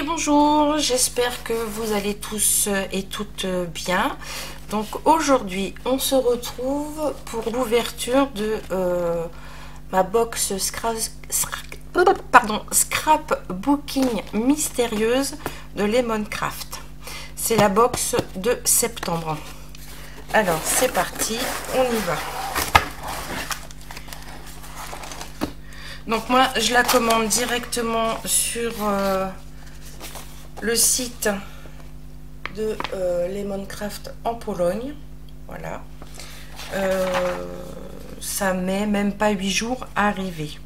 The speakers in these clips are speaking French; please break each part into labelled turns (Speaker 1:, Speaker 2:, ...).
Speaker 1: Bonjour, j'espère que vous allez tous et toutes bien. Donc aujourd'hui on se retrouve pour l'ouverture de ma box scrapbooking mystérieuse de Lemoncraft. C'est la box de septembre. Alors c'est parti, on y va. Donc moi je la commande directement sur le site de Lemoncraft en Pologne. Voilà. Ça met même pas 8 jours à arriver.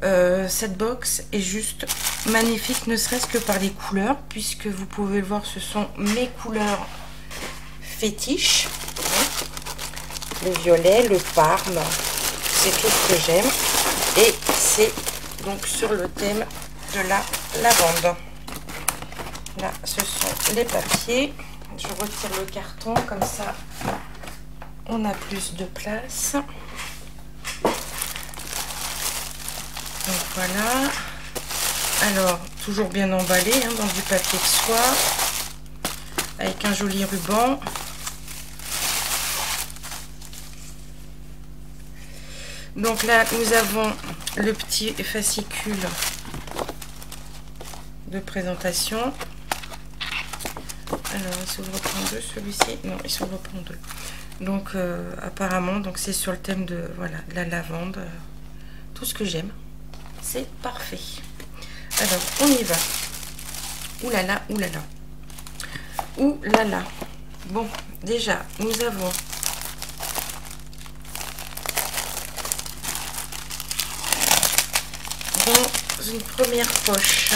Speaker 1: Cette box est juste magnifique, ne serait-ce que par les couleurs, puisque vous pouvez le voir, ce sont mes couleurs fétiches. Le violet, le parme, c'est tout ce que j'aime. Et c'est donc sur le thème de la lavande. Là, ce sont les papiers. Je retire le carton, comme ça, on a plus de place. Donc voilà. Alors, toujours bien emballé hein, dans du papier de soie, avec un joli ruban. Donc là, nous avons le petit fascicule de présentation. Alors, il s'ouvre pas en deux, celui-ci. Non, il s'ouvre pas en deux. Donc, apparemment, donc c'est sur le thème de, voilà, de la lavande. Tout ce que j'aime. C'est parfait. Alors, on y va. Ouh là là, ouh là là. Ouh là là. Bon, déjà, nous avons dans une première poche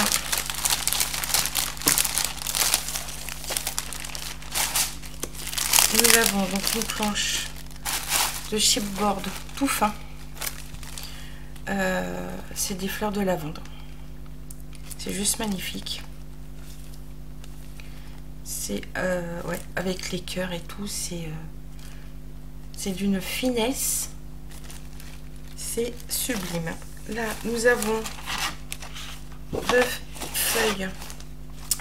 Speaker 1: nous avons donc une planche de chipboard tout fin. C'est des fleurs de lavande. C'est juste magnifique. C'est ouais, avec les cœurs et tout, c'est d'une finesse. C'est sublime. Là, nous avons deux feuilles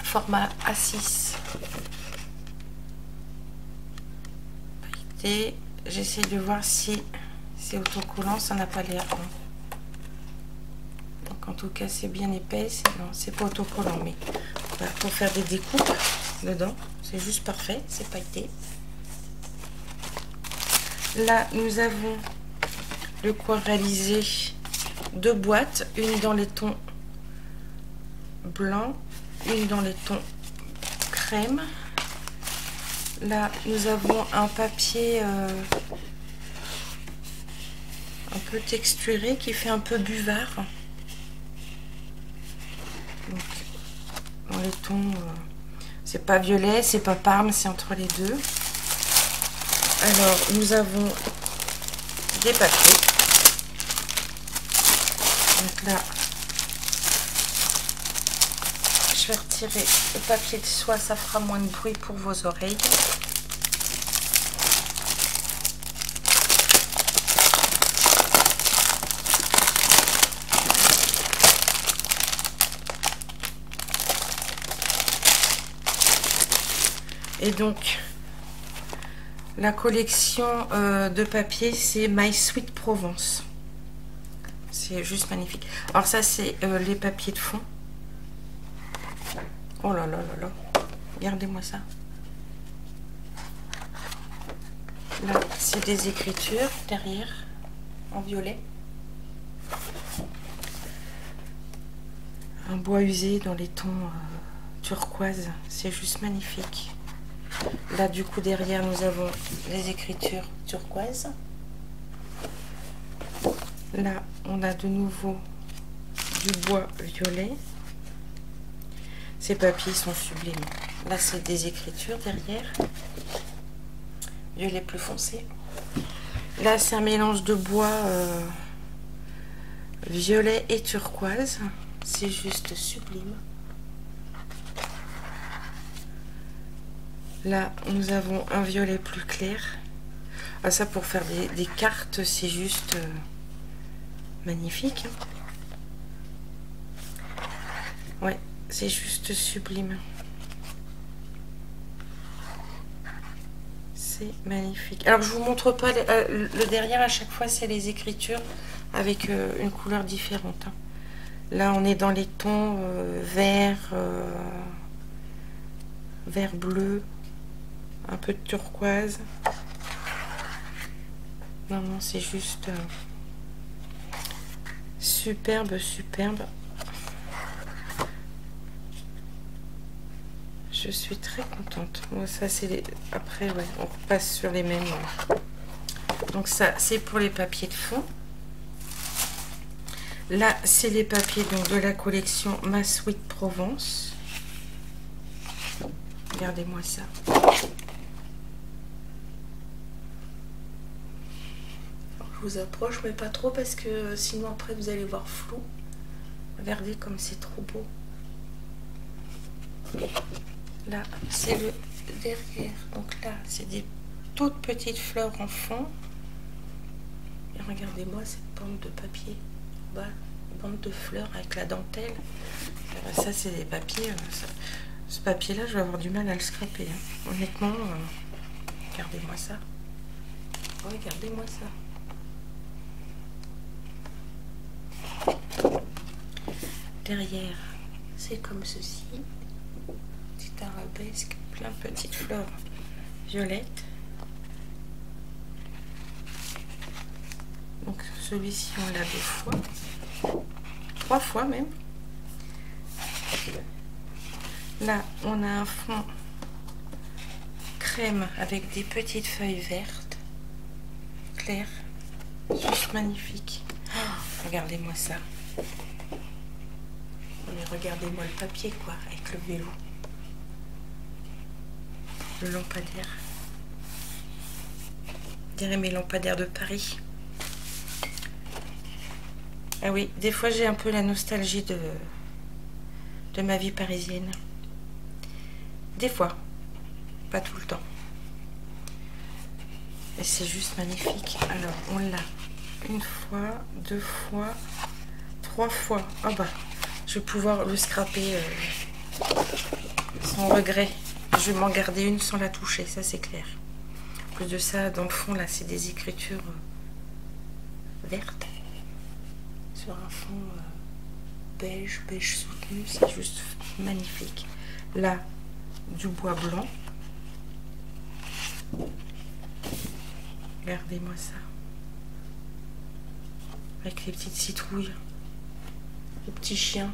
Speaker 1: format A6. J'essaie de voir si c'est autocollant, ça n'a pas l'air. Donc en tout cas c'est bien épais, non c'est pas autocollant, mais voilà, pour faire des découpes dedans, c'est juste parfait, c'est pailleté. Là nous avons de quoi réaliser deux boîtes, une dans les tons blancs, une dans les tons crème. Là, nous avons un papier un peu texturé qui fait un peu buvard. Donc, dans les tons, c'est pas violet, c'est pas parme, c'est entre les deux. Alors, nous avons des papiers. Donc là, je vais retirer le papier de soie, ça fera moins de bruit pour vos oreilles. Et donc, la collection de papier, c'est My Sweet Provence. C'est juste magnifique. Alors ça, c'est les papiers de fond. Oh là là là là. Regardez-moi ça. Là, c'est des écritures derrière, en violet. Un bois usé dans les tons turquoise. C'est juste magnifique. Là, du coup, derrière, nous avons les écritures turquoise. Là, on a de nouveau du bois violet. Ces papiers sont sublimes. Là, c'est des écritures derrière. Violet plus foncé. Là, c'est un mélange de bois violet et turquoise. C'est juste sublime. Là, nous avons un violet plus clair. Ah, ça, pour faire des cartes, c'est juste magnifique. Ouais, C'est juste sublime. C'est magnifique. Alors, je vous montre pas le derrière. À chaque fois, c'est les écritures avec une couleur différente. Hein. Là, on est dans les tons vert, vert bleu, un peu de turquoise. Non, non, c'est juste superbe, superbe. Je suis très contente. Moi, ça, c'est les... Après, ouais, on repasse sur les mêmes. Donc ça, c'est pour les papiers de fond. Là, c'est les papiers donc, de la collection Ma Sweet Provence. Regardez-moi ça. Alors, je vous approche, mais pas trop parce que sinon après vous allez voir flou. Regardez comme c'est trop beau. Là, c'est le derrière. Donc là, c'est des toutes petites fleurs en fond. Et regardez-moi cette bande de papier. Bah, bande de fleurs avec la dentelle. Ça, c'est des papiers. Ce papier-là, je vais avoir du mal à le scraper. Hein. Honnêtement, regardez-moi ça. Regardez-moi ça. Derrière, c'est comme ceci. Petite arabesque, plein de petites fleurs violettes. Donc celui-ci, on l'a 2 fois. 3 fois même. Là, on a un fond crème avec des petites feuilles vertes, claires, juste magnifique. Oh, regardez-moi ça. Mais regardez-moi le papier, quoi, avec le vélo. Le lampadaire. Je dirais mes lampadaires de Paris. Ah oui, des fois j'ai un peu la nostalgie de ma vie parisienne. Des fois, pas tout le temps. Et c'est juste magnifique. Alors, on l'a 1 fois, 2 fois, 3 fois. Ah bah, je vais pouvoir le scraper sans regret. Je vais m'en garder une sans la toucher, ça c'est clair. En plus de ça, dans le fond, là, c'est des écritures vertes. Sur un fond beige, beige soutenu, c'est juste magnifique. Là, du bois blanc. Regardez-moi ça. Avec les petites citrouilles. Le petit chien.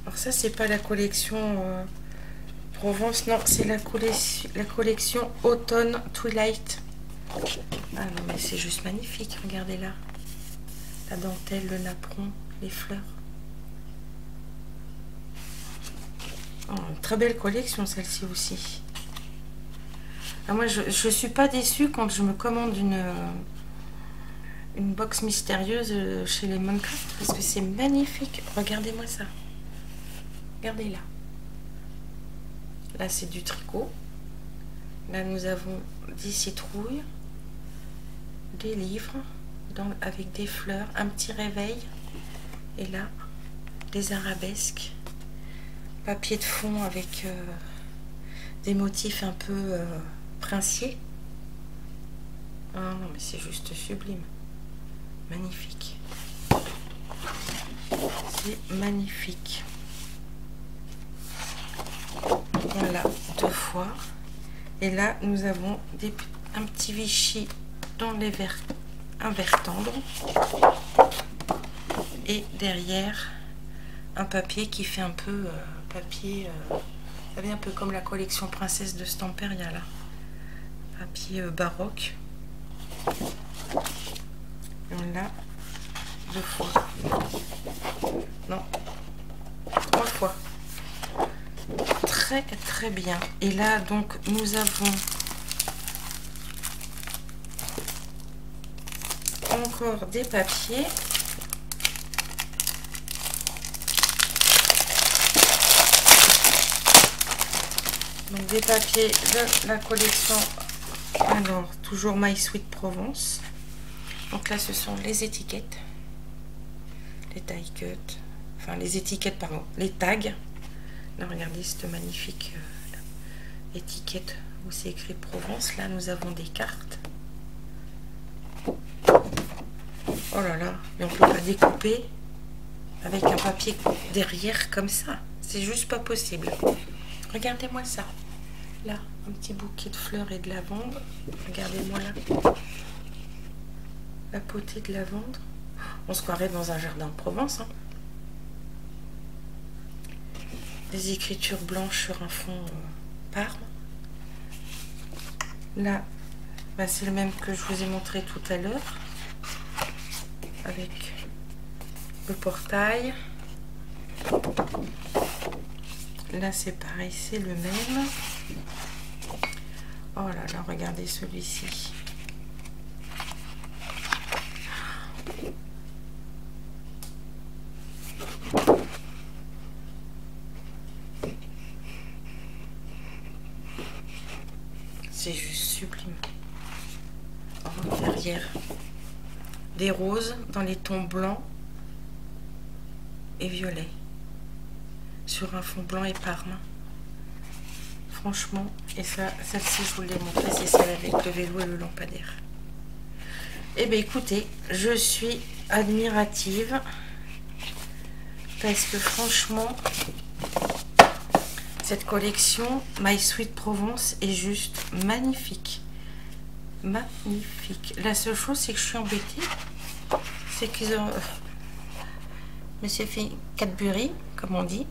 Speaker 1: Alors ça, c'est pas la collection Provence, non, c'est la collection Automne Twilight. Ah non, mais c'est juste magnifique, regardez là. La dentelle, le napperon, les fleurs. Oh, une très belle collection celle-ci aussi. Ah, moi je suis pas déçue quand je me commande une box mystérieuse chez les Minecraft parce que c'est magnifique. Regardez-moi ça. Regardez là. Là c'est du tricot. Là nous avons des citrouilles, des livres avec des fleurs, un petit réveil. Et là des arabesques. Papier de fond avec des motifs un peu princiers. Ah non, mais c'est juste sublime. Magnifique. C'est magnifique. On l'a 2 fois. Et là, nous avons un petit Vichy dans les verts, un vert tendre. Et derrière, un papier qui fait un peu papier, vous savez, un peu comme la collection Princesse de Stamperia là. Papier baroque. Et on l'a 2 fois. Non, 3 fois. Très très bien. Et là donc nous avons encore des papiers. Donc des papiers de la collection, alors toujours My Sweet Provence. Donc là ce sont les étiquettes, les die cut, enfin les étiquettes, pardon, les tags. Là, regardez cette magnifique étiquette où c'est écrit Provence. Là, nous avons des cartes. Oh là là, mais on peut pas découper avec un papier derrière comme ça. C'est juste pas possible. Regardez-moi ça. Là, un petit bouquet de fleurs et de lavande. Regardez-moi là. La potée de lavande. On se croirait dans un jardin de Provence. Hein. Des écritures blanches sur un fond parme. Là, bah, c'est le même que je vous ai montré tout à l'heure. Avec le portail. Là, c'est pareil, c'est le même. Oh là là, regardez celui-ci. C'est juste sublime. Oh, derrière, des roses dans les tons blancs et violets sur un fond blanc et parme. Franchement, et ça, celle-ci je vous l'ai montré, c'est celle avec le vélo et le lampadaire. Et bien écoutez, je suis admirative parce que franchement, cette collection My Sweet Provence est juste magnifique. Magnifique. La seule chose, c'est que je suis embêtée. C'est qu'ils ont... me suis fait Cadbury, comme on dit.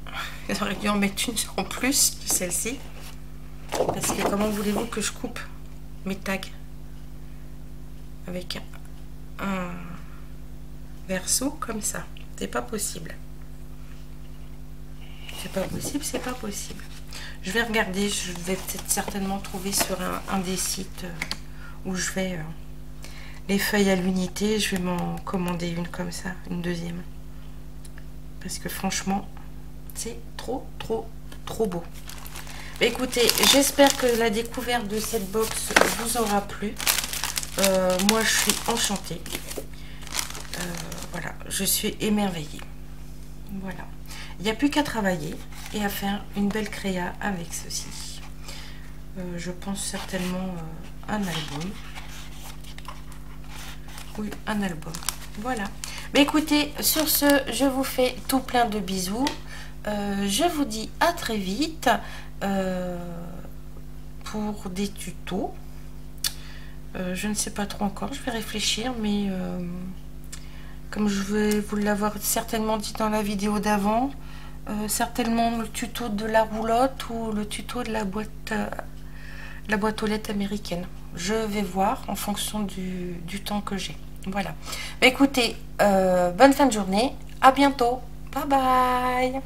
Speaker 1: Ils auraient dû en mettre une en plus de celle-ci. Parce que comment voulez-vous que je coupe mes tags avec un verso comme ça? C'est pas possible. C'est pas possible, c'est pas possible. Je vais regarder, je vais peut-être certainement trouver sur un des sites où je vais les feuilles à l'unité. Je vais m'en commander une comme ça, une deuxième. Parce que franchement, c'est trop beau. Écoutez, j'espère que la découverte de cette box vous aura plu. Moi, je suis enchantée. Voilà, je suis émerveillée. Voilà. Il n'y a plus qu'à travailler et à faire une belle créa avec ceci. Je pense certainement un album. Oui, un album. Voilà. Mais écoutez, sur ce, je vous fais tout plein de bisous. Je vous dis à très vite pour des tutos. Je ne sais pas trop encore, je vais réfléchir, mais comme je vais vous l'avoir certainement dit dans la vidéo d'avant, certainement le tuto de la roulotte ou le tuto de la boîte aux lettres américaine. Je vais voir en fonction du temps que j'ai. Voilà. Bah, écoutez, bonne fin de journée. À bientôt. Bye bye.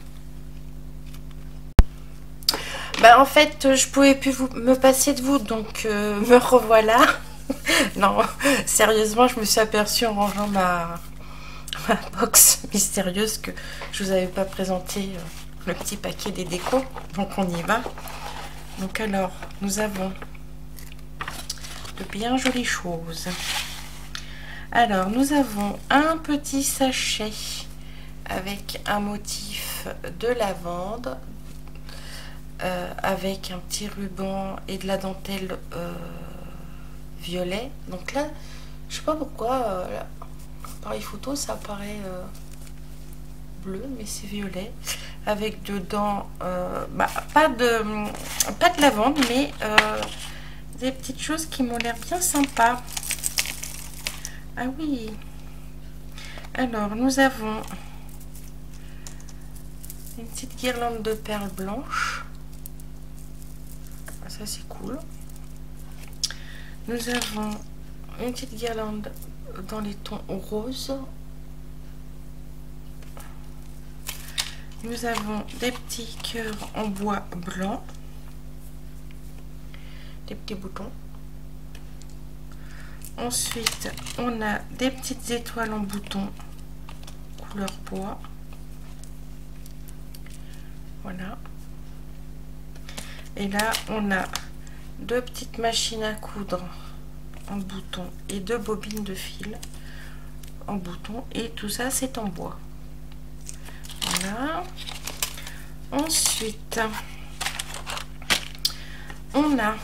Speaker 1: Bah, en fait, je pouvais plus me passer de vous, donc me revoilà. Non, sérieusement, je me suis aperçue en rangeant ma box mystérieuse que je vous avais pas présenté le petit paquet des décos. Donc on y va. Donc alors, nous avons de bien jolies choses. Alors, nous avons un petit sachet avec un motif de lavande, avec un petit ruban et de la dentelle violet. Donc là, je sais pas pourquoi, l'appareil photo, ça apparaît bleu, mais c'est violet. Avec dedans, pas de lavande, mais des petites choses qui m'ont l'air bien sympa. Ah oui. Alors, nous avons une petite guirlande de perles blanches. Ah, ça, c'est cool. Nous avons une petite guirlande dans les tons roses. Nous avons des petits cœurs en bois blanc. Des petits boutons. Ensuite, on a des petites étoiles en bouton couleur bois. Voilà. Et là, on a deux petites machines à coudre en bouton et deux bobines de fil en bouton. Et tout ça, c'est en bois. Voilà. Ensuite, on a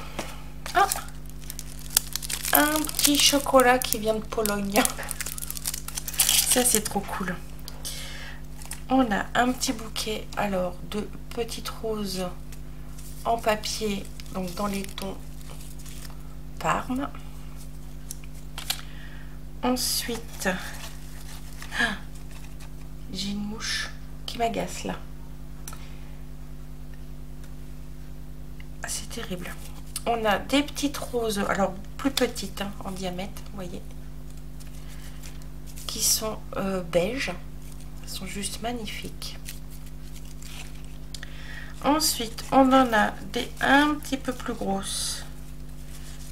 Speaker 1: un petit chocolat qui vient de Pologne. Ça, c'est trop cool. On a un petit bouquet alors de petites roses en papier, donc dans les tons Parme. Ensuite, j'ai une mouche qui m'agace là. C'est terrible. On a des petites roses, alors plus petites hein, en diamètre, vous voyez, qui sont beige. Elles sont juste magnifiques. Ensuite, on en a des un petit peu plus grosses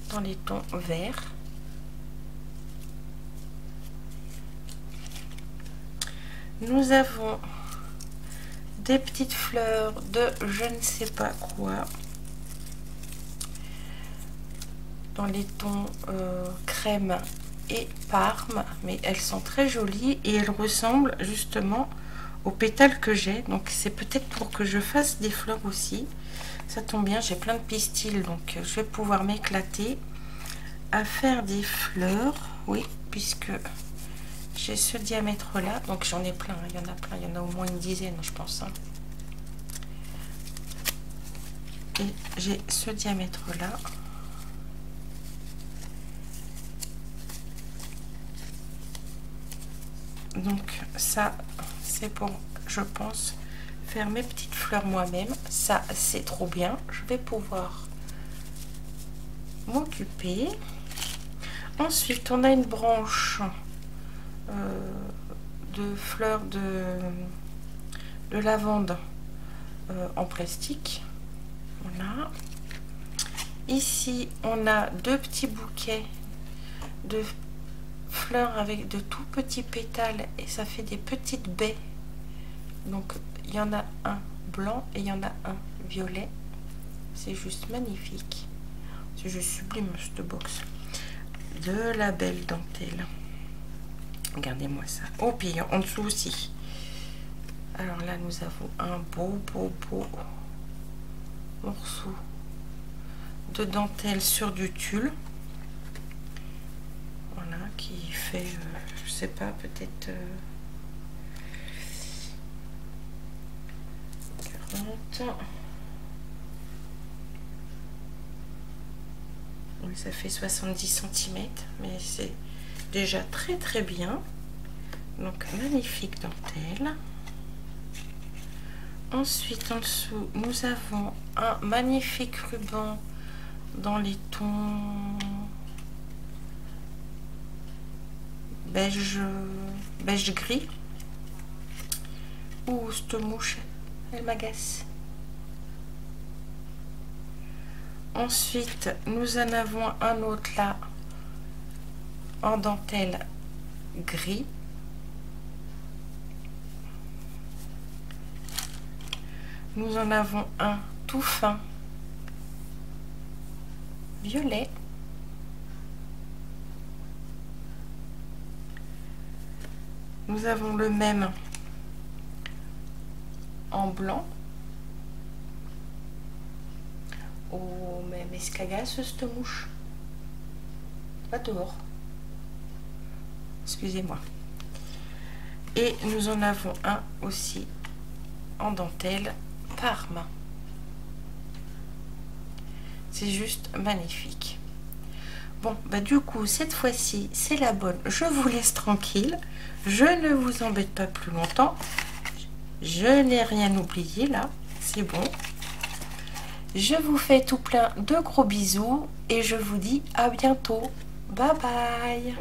Speaker 1: dans les tons verts. Nous avons des petites fleurs de je ne sais pas quoi dans les tons crème et parme, mais elles sont très jolies et elles ressemblent justement aux pétales que j'ai, donc c'est peut-être pour que je fasse des fleurs aussi. Ça tombe bien, j'ai plein de pistils, donc je vais pouvoir m'éclater à faire des fleurs. Oui, puisque j'ai ce diamètre là, donc j'en ai plein, il y en a plein, il y en a au moins une dizaine je pense hein. Et j'ai ce diamètre là. Donc ça c'est pour, je pense, faire mes petites fleurs moi-même. Ça c'est trop bien, je vais pouvoir m'occuper. Ensuite on a une branche de fleurs de lavande en plastique. Voilà. Ici on a deux petits bouquets de fleurs avec de tout petits pétales et ça fait des petites baies. Donc il y en a un blanc et il y en a un violet. C'est juste magnifique. C'est juste sublime cette box. De la belle dentelle. Regardez-moi ça. Oh, puis en dessous aussi. Alors là, nous avons un beau morceau de dentelle sur du tulle. Voilà, qui fait, je sais pas, peut-être 40. Oui, ça fait 70 cm, mais c'est déjà très bien. Donc magnifique dentelle. Ensuite en dessous nous avons un magnifique ruban dans les tons beige gris. Ouh, cette mouche elle m'agace. Ensuite nous en avons un autre là en dentelle gris. Nous en avons un tout fin violet. Nous avons le même en blanc. Oh, mais ce qu'agace cette mouche. Va dehors. Excusez-moi. Et nous en avons un aussi en dentelle Parme. C'est juste magnifique. Bon, bah du coup, cette fois-ci, c'est la bonne. Je vous laisse tranquille. Je ne vous embête pas plus longtemps. Je n'ai rien oublié là. C'est bon. Je vous fais tout plein de gros bisous et je vous dis à bientôt. Bye bye.